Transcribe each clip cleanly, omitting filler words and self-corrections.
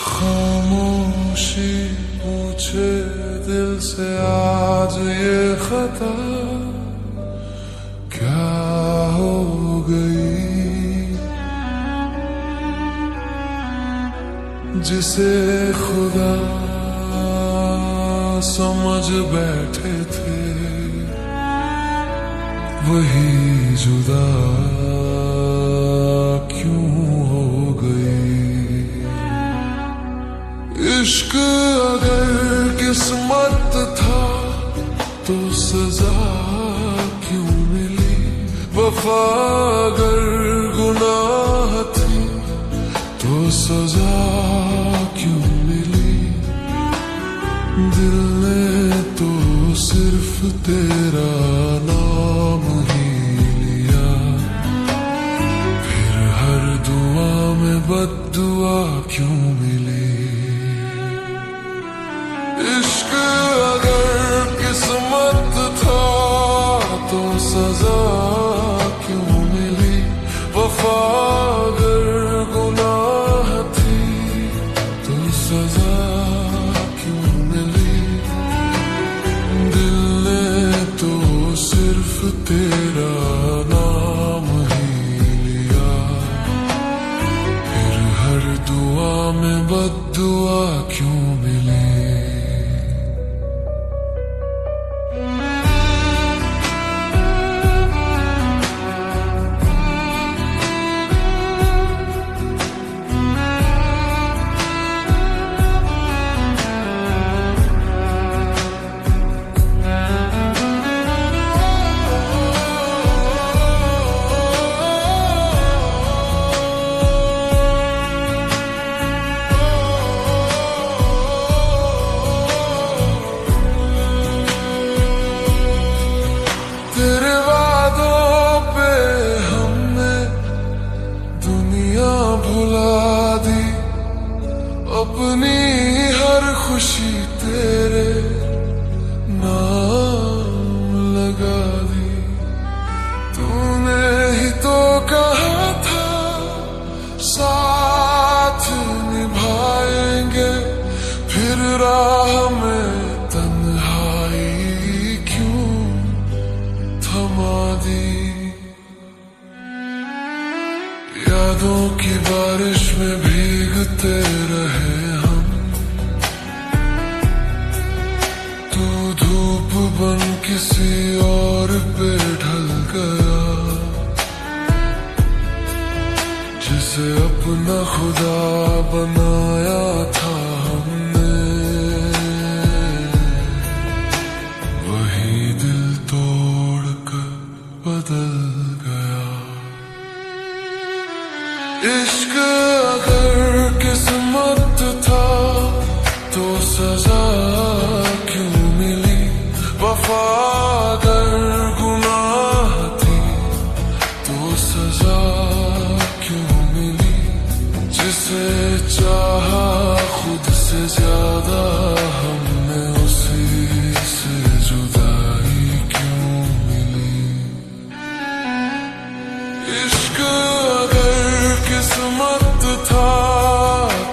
खामोशी पूछे दिल से आज ये खता क्या हो गई, जिसे खुदा समझ बैठे थे वही जुदा क्यों हो गई। इश्क अगर किस्मत था तो सजा क्यों मिली, वफा अगर गुनाह थी तो सजा क्यों मिली। दिल ने तो सिर्फ तेरा नाम ही लिया, फिर हर दुआ में बद्दुआ क्यों मिली। इश्क अगर किस्मत था तो सजा क्यों मिली, वफा अगर गुनाह थी तो सजा क्यों मिली। दिल ने तो सिर्फ तेरा नाम ही लिया, फिर हर दुआ में बद्दुआ क्यों मिली। तेरे वादों पे हमने दुनिया भुला दी, अपनी हर खुशी तेरे नाम लगा दी। तूने ही तो कहा था साथ निभाएंगे, फिर राह में तन्हाई क्यों थमा दी। यादों की बारिश में भीगते रहे हम, तू धूप बन किसी और पे ढल गया, जिसे अपना खुदा बनाया था हमने वही दिल तोड़ कर बदल गया। इश्क अगर किस्मत था तो सजा क्यों मिली, वफा अगर गुनाह थी तो सजा क्यों मिली। जिसे चाहा खुद से ज्यादा हमने उसी से जुदाई क्यों मिली। इश्क अगर किस्मत था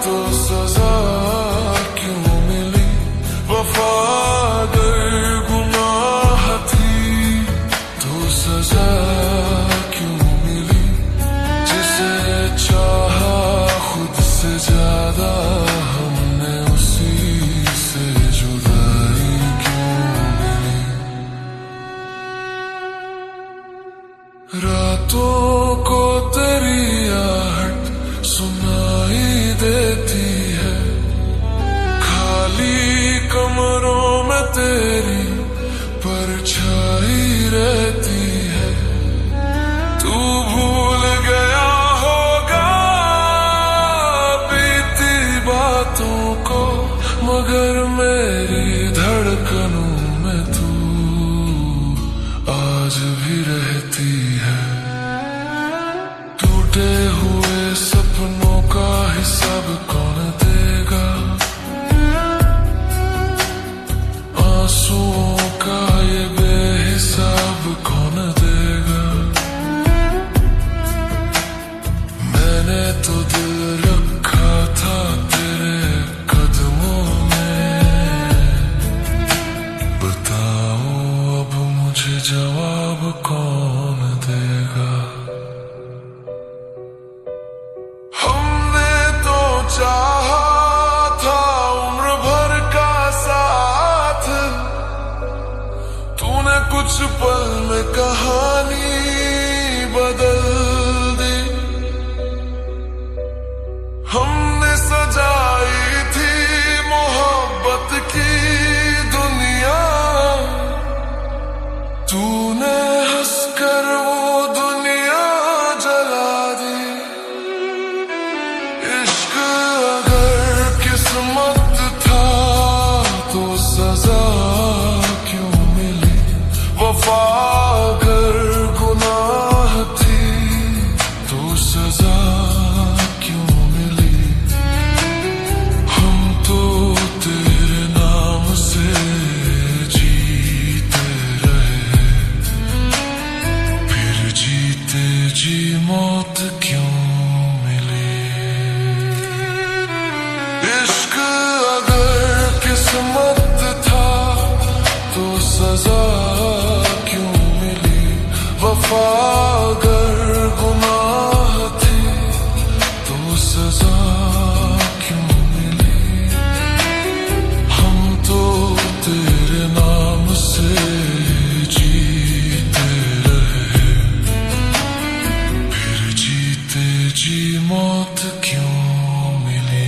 तो सजा क्यों मिली, वफा अगर गुनाह थी तो सजा क्यों मिली। जिसे चाहा खुद से ज्यादा हमने उसी से जुदाई क्यों मिली। रातों को तेरी आहट सुनाई देती है, खाली कमरों में तेरी परछाई रहती है। तू भूल गया होगा बीती बातों को, मगर मेरी धड़कनों में तू आज भी रहती है। टूटे हुए सपनों का हिसाब कौन मैंने तो दिल रखा था तेरे कदमों में। बताओ अब मुझे जवाब कौन देगा। हमने तो चाहा था उम्र भर का साथ, तूने कुछ पल में कहानी बदल दी। हमने सजाई थी मोहब्बत की दुनिया, तूने हंसकर वो दुनिया जला दी। इश्क अगर किस्मत था तो सजा क्यों मिली। वफा अगर गुनाह थी तो सजा क्यों मिली। हम तो तेरे नाम से जीते रहे, फिर जीते जी मौत क्यों मिली। इश्क अगर किस्मत था तो सजा क्यों मिली। वफा अगर गुनाह थी तो सजा क्यों मिली। हम तो तेरे नाम से जीते रहे, फिर जीते जी मौत क्यों मिली।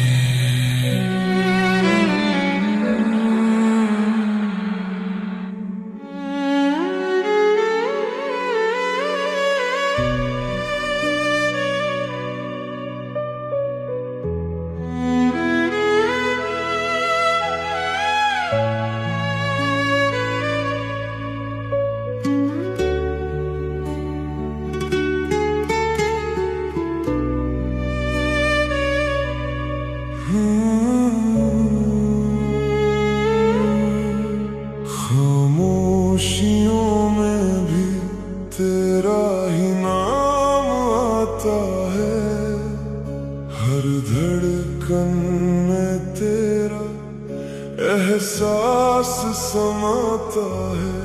खामोशियों में भी तेरा ही नाम आता है, हर धड़कन में तेरा एहसास समाता है।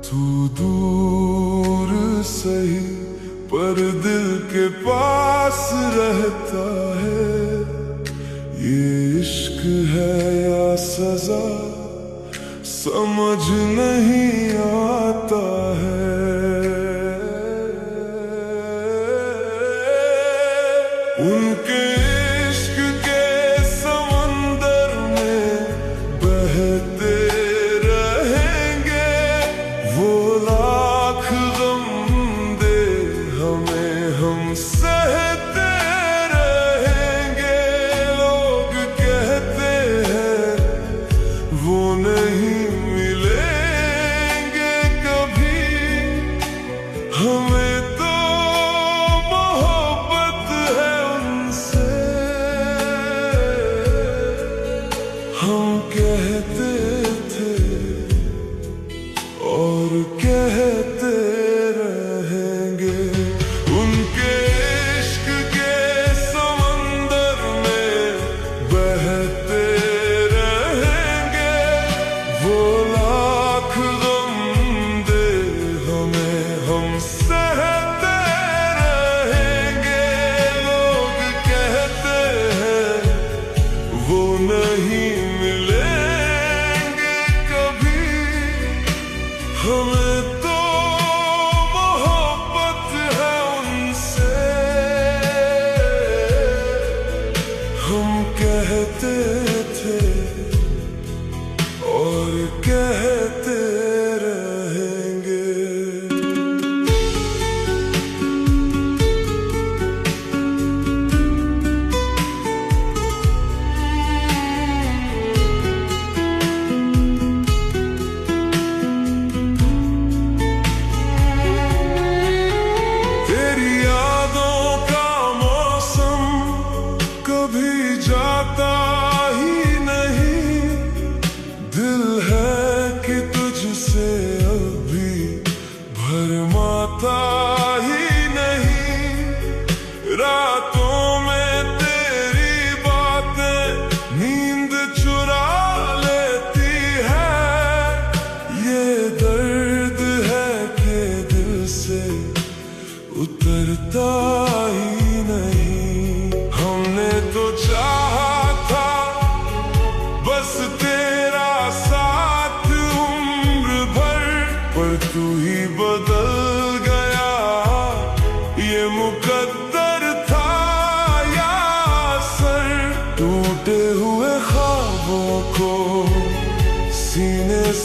तू दूर सही पर दिल के पास रहता है। ये इश्क है या सजा समझ नहीं आता है। उनके इश्क के समंदर में बहते रहेंगे, वो लाख गम दे हमें हम सहते रहेंगे। लोग कहते हैं वो नहीं मिलेंगे कभी, हमें तो मोहब्बत है उनसे। हम कहते थे और कहते रहेंगे। उनके इश्क के समंदर में बहते रहेंगे, वो लाख गम दे हमें हम सहते रहेंगे। लोग कहते हैं वो नहीं मिलेंगे कभी, हमें तो मोहब्बत है उनसे। हम कहते थे और कहते रहेंगे। तेरी यादों का मौसम कभी जाता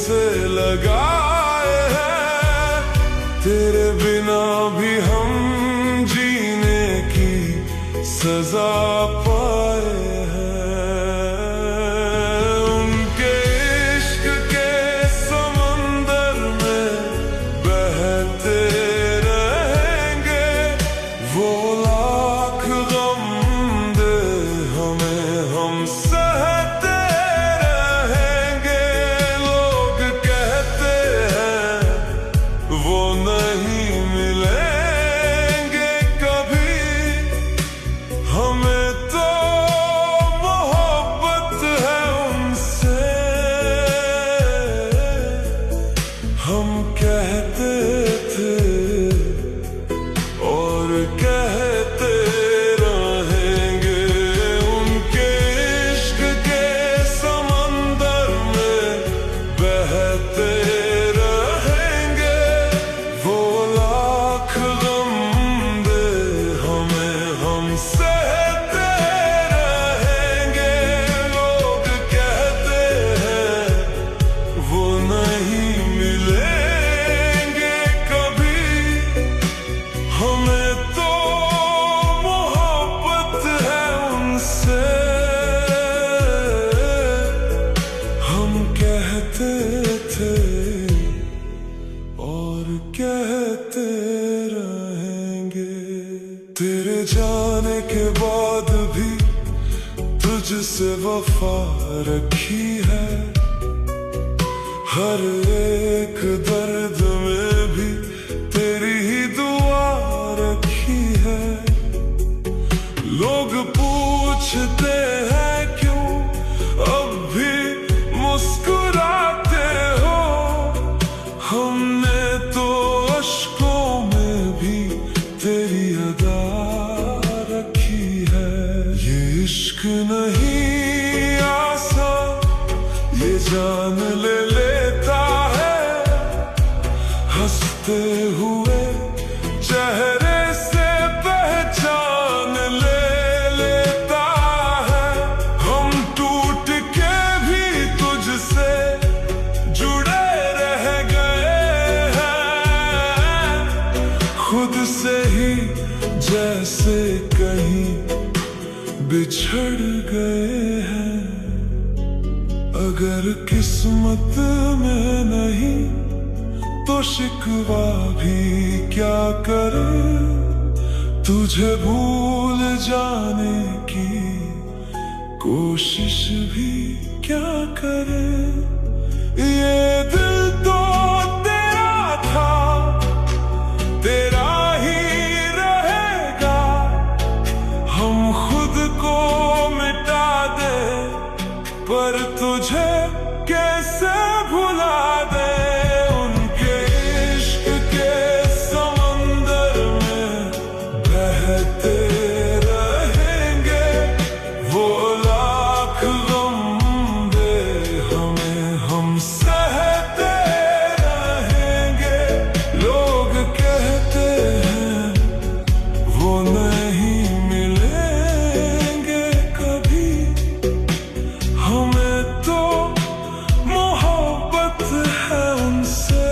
से लगाए हैं, तेरे बिना भी हम जीने की सजा पाए हैं। उनके इश्क के समंदर में बहते रहेंगे, वो लाख गम दे हमें हम सहते रहेंगे। लोग कहते हैं वो नहीं मिलेंगे कभी, हमें तो मोहब्बत है उनसे। हम कहते थे और कहते रहेंगे, उनके इश्क के समंदर में बहते रहेंगे, वो लाख गम दे हमें हम सहते रहेंगे। लोग कहते हैं वो नहीं मिलेंगे कभी, हमें तो मोहब्बत है उनसे। हम कहते थे और कहते रहेंगे। तेरे जाने के बाद भी तुझसे वफा रखी है, हर एक दर्द में भी तेरी ही दुआ रखी है। लोग पूछते हैं क्यों अब भी मुस्कुराते हो, हमने तो अश्कों में भी तेरी अदा रखी है। ये इश्क नहीं आसान, ये जान ले लेता है, हंसते हुए चेहरे से पहचान ले लेता है। हम टूट के भी तुझसे जुड़े रह गए हैं, खुद से ही जैसे कहीं बिछड़ गए हैं। अगर किस्मत में नहीं तो शिकवा भी क्या करे, तुझे भूल जाने की कोशिश भी क्या करे। ये दिल तो तेरा था, तेरा ही रहेगा, हम खुद को मिटा दे पर तुझे कैसे भुला दे। उनके इश्क के समंदर में बहते रहेंगे, वो लाख गम दे हमें हम सहते रहेंगे। लोग कहते हैं वो नहीं मिलेंगे कभी, हमें तो मोहब्बत है उनसे।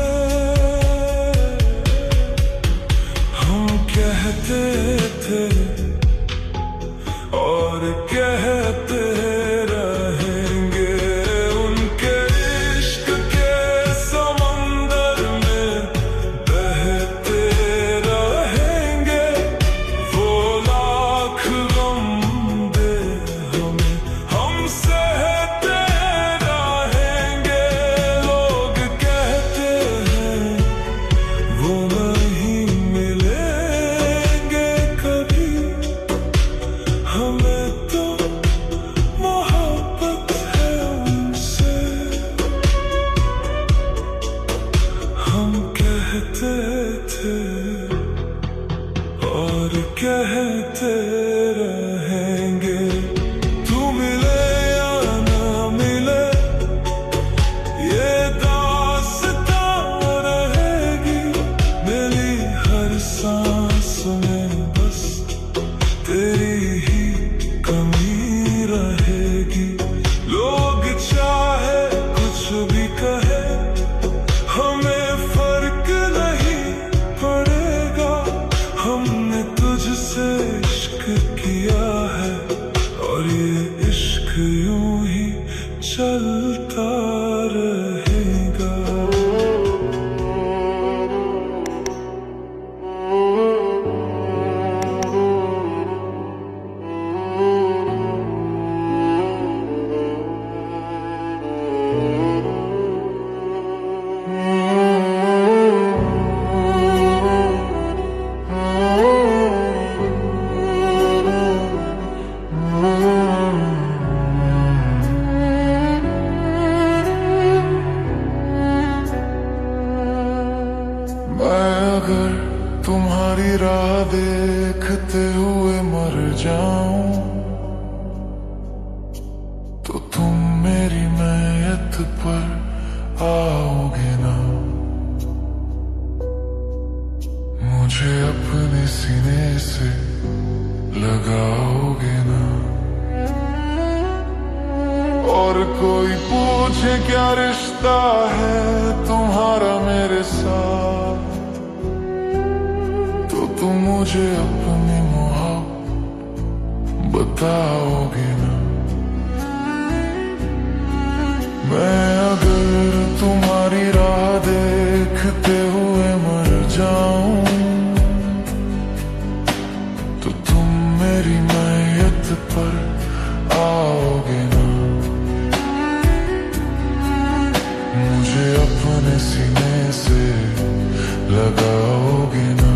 हम कहते थे और कहते रहेंगे, उनके इश्क के समंदर में बहते रहेंगे, वो लाख गम दे हमें हम सहते रहेंगे। लोग कहते हैं वो नहीं मिलेंगे कभी, हमें तो हूँ तो तुम मेरी मैयत पर आओगे ना। मुझे अपने सीने से लगाओगे ना। और कोई पूछे क्या रिश्ता है तुम्हारा मेरे साथ, तो तुम मुझे अपनी मोहब्बत बताओगे ना। मैं अगर तुम्हारी राह देखते हुए मर जाऊं तो तुम मेरी मैयत पर आओगे ना। मुझे अपने सीने से लगाओगे ना।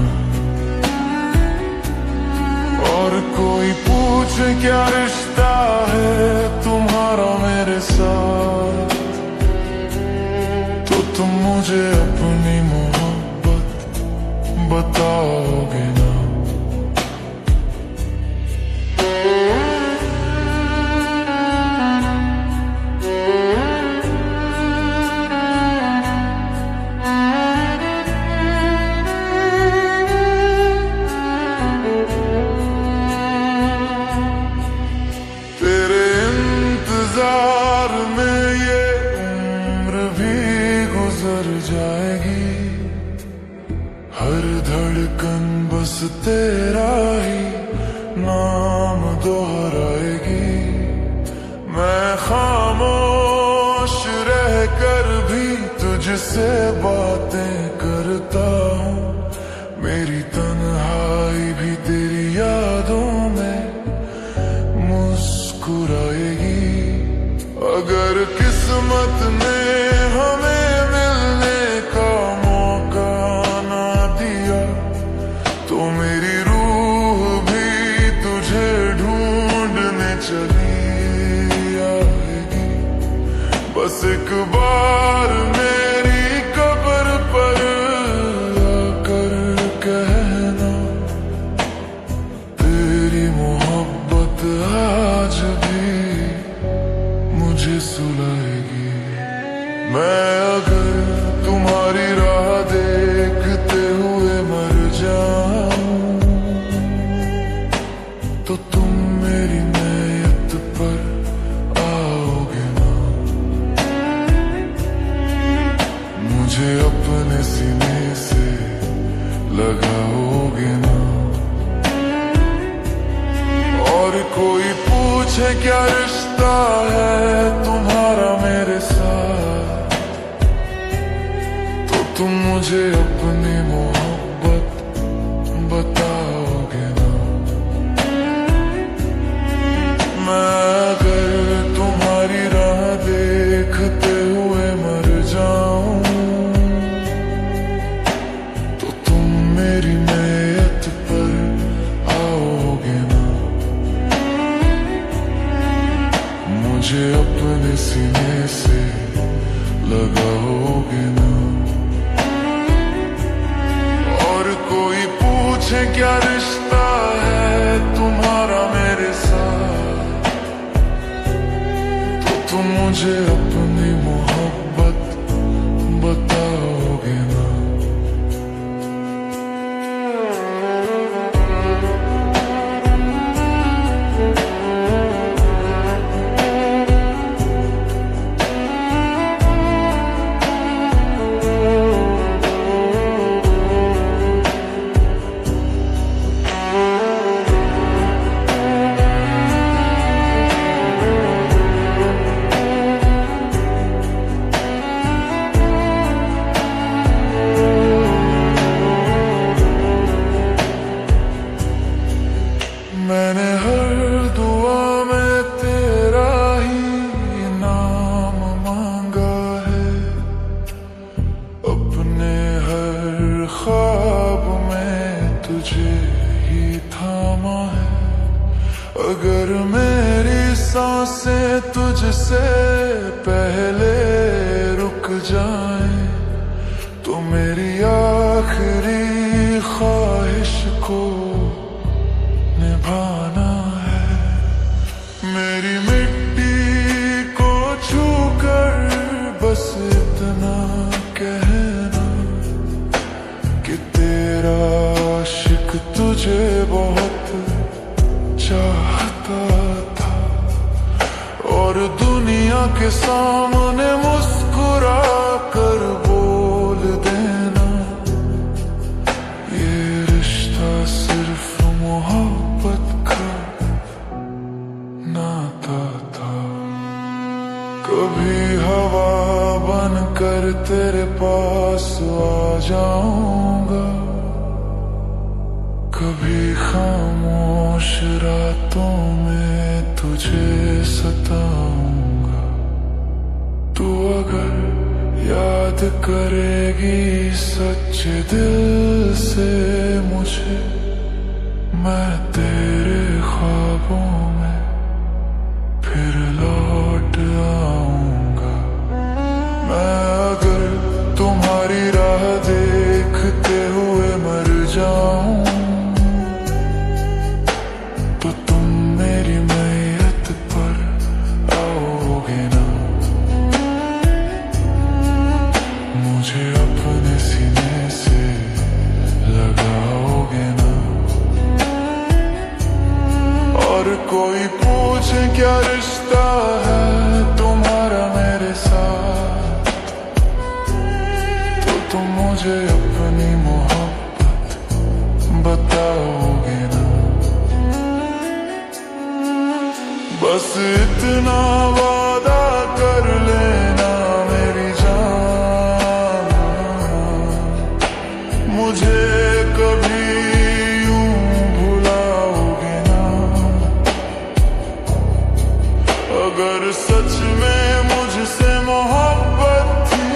और कोई पूछे क्या रिश्ता है तुम्हारा मेरे साथ, तो तुम मुझे अपनी मोहब्बत बताओगे ना। जाएगी हर धड़कन बस तेरा ही नाम दोहराएगी। मैं खामोश रह कर भी तुझसे बातें करता हूँ। मेरी तन्हाई भी तेरी यादों में मुस्कुराएगी। अगर किस्मत ने हमें मेरी रूह भी तुझे ढूंढने चली आएगी। बस एक बार मेरी कब्र पर आकर कहना तेरी मोहब्बत आज भी मुझे सुलाएगी। मैं अगर तुम्हारी राह देखते हुए मर जाऊं तो तुम मेरी मैयत पर आओगे ना। मुझे अपने सीने से लगाओगे ना। और कोई पूछे क्या रिश्ता है तुम्हारा मेरे साथ, तो तुम मुझे अपनी मोहब्बत बताओगे ना। मैं अगर तुम्हारी राह देखते हुए मर जाऊं तो तुम मेरी मैयत पर आओगे ना। मुझे अपने सीने से लगाओगे ना। और कोई पूछे क्या रिश्ता है तुम्हारा मेरे साथ, तो तुम मुझे अपनी मोहब्बत बताओगे ना। मैंने हर दुआ में तेरा ही नाम मांगा है। अपने हर ख्वाब में तुझे ही थामा है। अगर मेरी सांसें तुझसे पहले रुक जाएं तो मेरी आखिरी ख्वाहिश को निभाना है। के सामने मुस्कुरा कर बोल देना, ये रिश्ता सिर्फ मोहब्बत का नाता था। कभी हवा बनकर तेरे पास आ जाऊंगा, कभी खामोश रातों में तुझे सताऊंगा। तू अगर याद करेगी सच्चे दिल से मुझे, मैं तेरे ख्वाबों में फिर लौट आऊंगा। मैं अगर तुम्हारी राह देखते हुए मर जाऊं, तो तुम मेरी मैयत पर आओगे ना। मुझे अपने सीने से लगाओगे ना। और कोई पूछे क्या रिश्ता है तुम्हारा मेरे साथ, तो तुम मुझे अपनी मोहब्बत बताओगे ना। बस इतना वादा कर लेना मेरी जान, मुझे कभी यूं भुलाओगे ना। अगर सच में मुझसे मोहब्बत थी,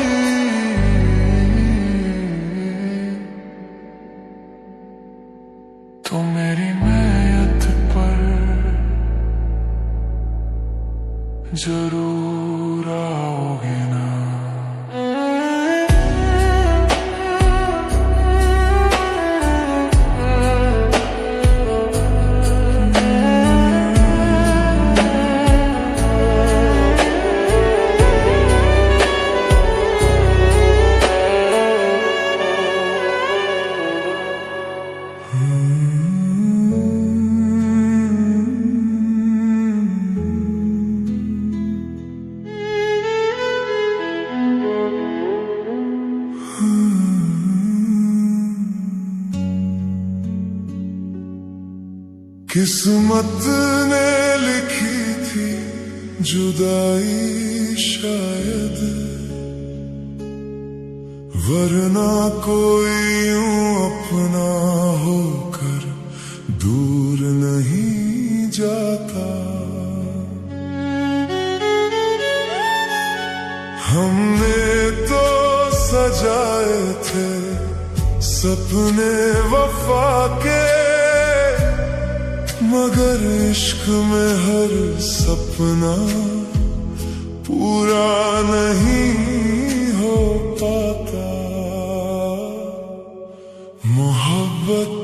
तो मेरी मैयत पर जरूर आओगे ना। किस्मत ने लिखी थी जुदाई शायद, वरना कोई यूं अपना होकर दूर नहीं जाता। हमने तो सजाए थे सपने वफा के, मगर इश्क में हर सपना पूरा नहीं हो पाता। मोहब्बत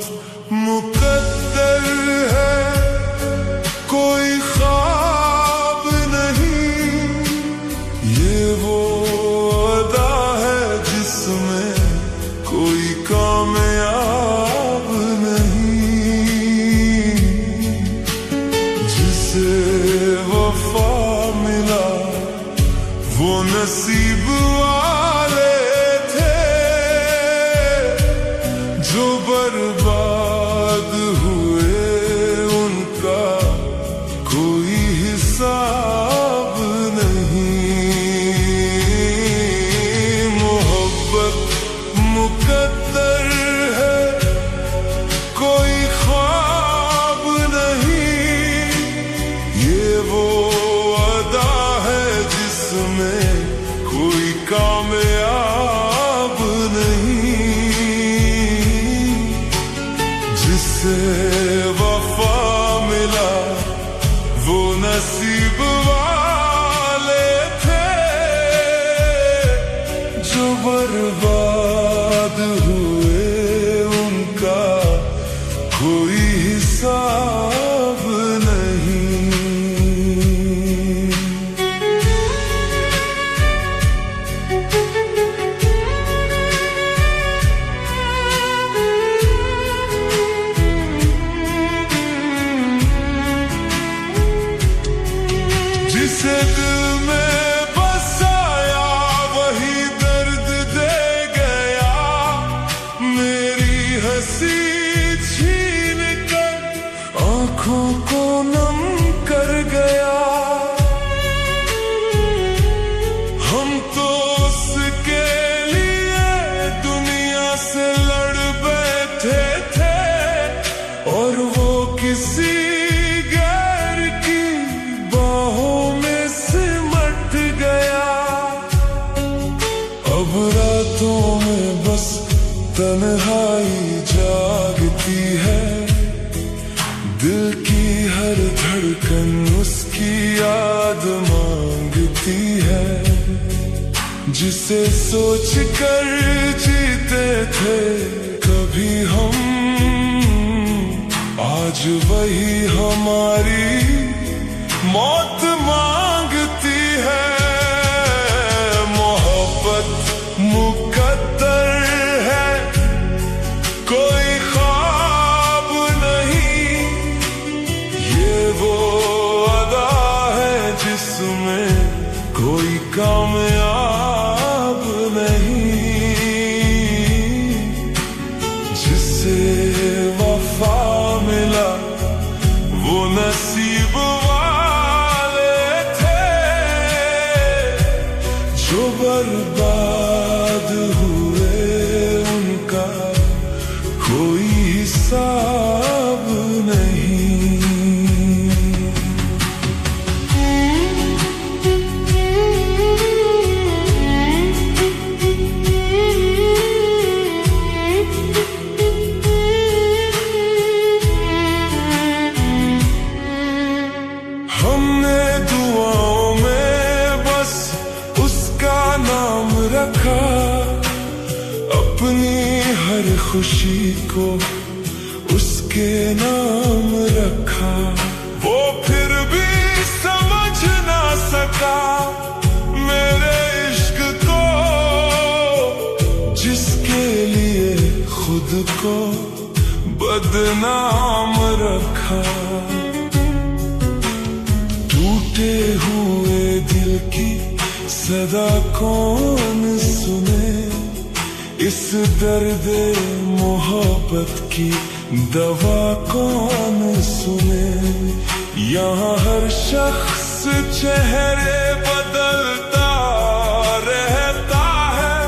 मुकद्दर है, कोई ख्वाब नहीं। ये वो अदा है जिसमें कोई कामयाब नहीं। जिसे वफा मिला वो नसीब वाले थे, जो बर्बाद हुए उनका कोई हिसाब नहीं। मोहब्बत मुकद्दर है, कोई ख्वाब नहीं। ये वो अदा है जिसमें कोई कामयाब नहीं। जिससे वफा मिला वो नसीब वाले थे, जो बर्बाद हुए उनका कोई हिसाब नहीं। जिसे दिल में नम कर गया। हम तो उसके लिए दुनिया से लड़ बैठे थे और वो किसी गैर की बाहों में सिमट गया। अब रातों में बस तन्हाई जागती है, दिल की हर धड़कन उसकी याद मांगती है। जिसे सोच कर जीते थे कभी हम, आज वही हमारी मौत मांगती है। मोहब्बत मुकद्दर है, कोई ख्वाब नहीं। ये वो अदा है जिसमें कोई कामयाब नहीं। जिसे वफा मिला वो नसीब वाले थे, जो बर्बाद हुए उनका कोई हिसाब नहीं। हमने दुआओं में बस उसका नाम रखा, अपनी हर खुशी को उसके नाम रखा। वो फिर भी समझ ना सका मेरे इश्क को, जिसके लिए खुद को बदनाम रखा। टूटे हुए दिल की सदा कौन सुने, इस दर्द मोहब्बत की दवा कौन सुने। यहाँ हर शख्स चेहरे बदलता रहता है,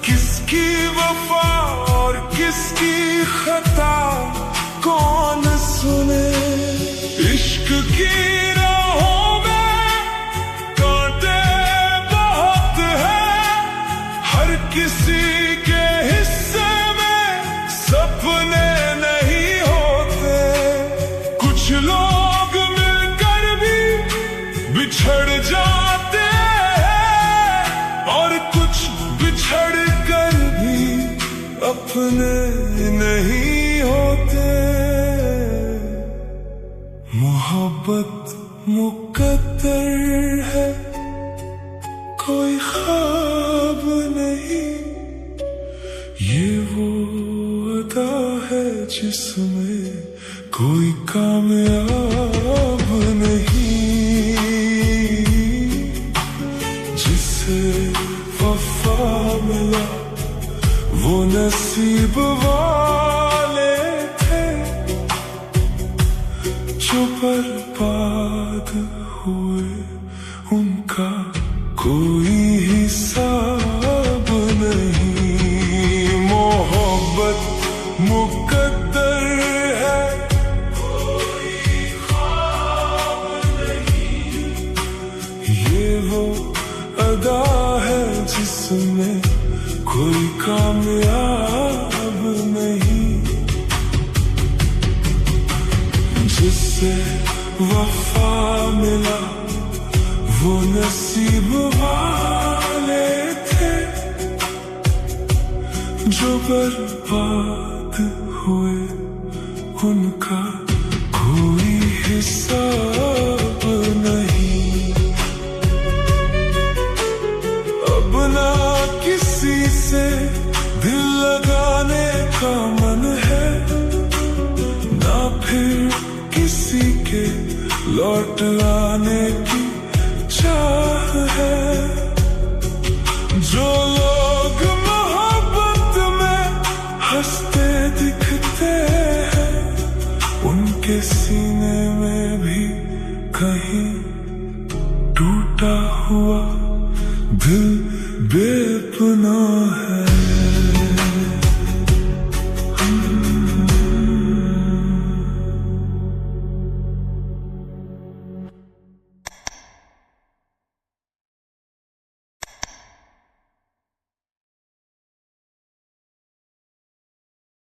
किसकी वफा और किसकी खता कौन सुने। इश्क की राहों में कांटे बहुत है, हर किसी के हिस्से में सपने नहीं होते। कुछ लोग मिलकर भी बिछड़ जाते हैं और कुछ बिछड़ कर भी अपने नहीं होते। मोहब्बत मुकद्दर है, कोई ख्वाब नहीं। ये वो अदा है जिसमें कोई कामयाब नहीं। जिसे वफा मिला वो नसीब वाले थे, जो बर्बाद हुए उनका कोई हिसाब नहीं। मोहब्बत मुकद्दर है, कोई ख्वाब नहीं। ये वो अदा है जिसमें कोई कामयाब नहीं। जिससे वफा मिला वो नसीब वाले थे, जो बर्बाद हुए उनका कोई हिसाब नहीं। अब ना किसी से दिल लगाने का मन है, ना फिर किसी के लौट आने की चाह है। जो लोग मोहब्बत में हंसते दिखते हैं उनके के सीने में भी कहीं टूटा हुआ दिल बेपनाह है।